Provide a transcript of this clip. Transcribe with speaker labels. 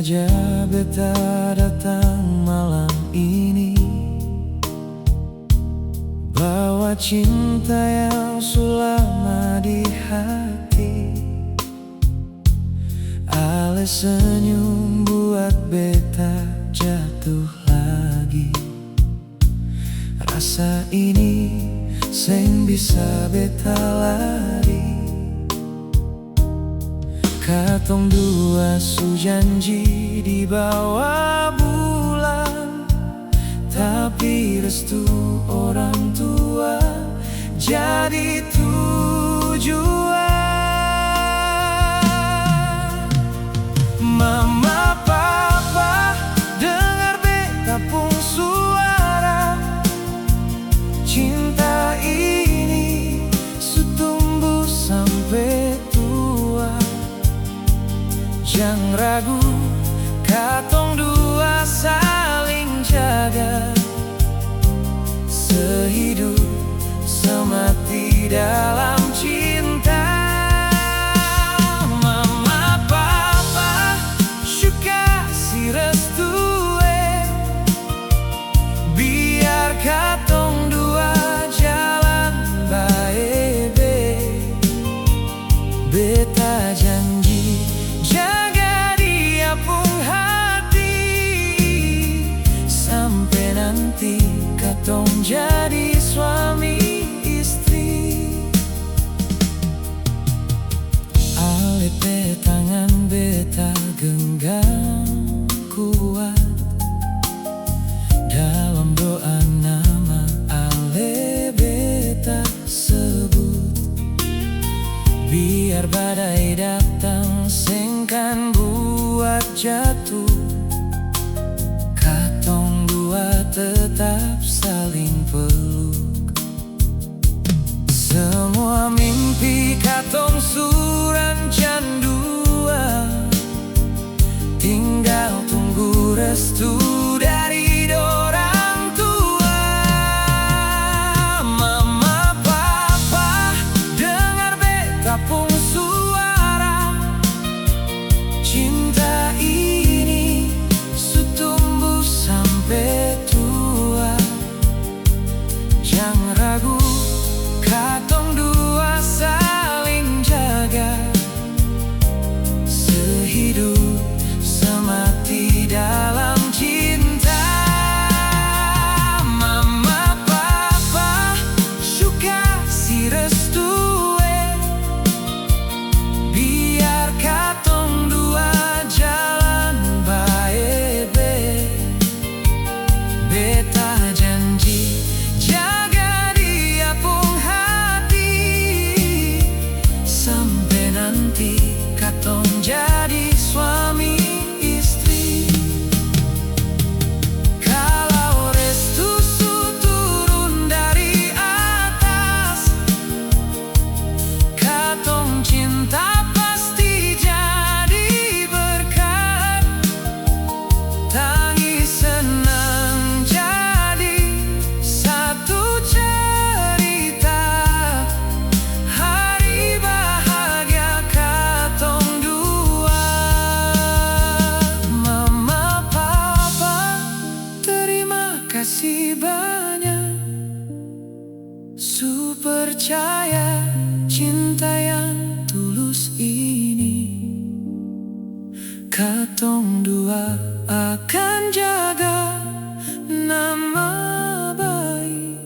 Speaker 1: saja beta datang malam ini, bawa cinta yang sulama di hati. Ale senyum buat beta jatuh lagi. Rasa ini seng bisa beta lari. Katong dua su janji di bawah bulan, tapi restu orang tua jadi tujuan. Mama papa dengar beta pung suara, cinta ini su tumbuh sampai tua. Jangan ragu, katong dua saling jaga, sehidup semati dalam cinta. Mama papa suka si restu, biar katong dua jalan bae. Beta janji jaga dia pung hati, sampai nanti katong jadi suami istri. Ale tangan beta genggam kuat, dalam doa nama Ale beta sebut. Biar badai datang sengkan buat jatuh, katong dua tetap saling peluk. Semua mimpi katong surancan dua, tinggal tunggu restu dari dorang tua. Mama papa dengar beta pung suara, cinta ini su tumbuh sampai tua. Jangan ragu, katong dua saling jaga, sehidup semati dalam cinta. Mama papa suka si restu, biar katong dua jalan bae. Beta janji jaga dia pung hati, sampai nanti katong jadi suami istri. Kalau restu su turun dari atas, katong cinta pasti jadi berkat. Tangis senang jadi satu cerita, hari bahagia katong dua. Mama papa terima kasih banyak, su percaya cinta yang tulus ini. Katong dua akan jaga nama baik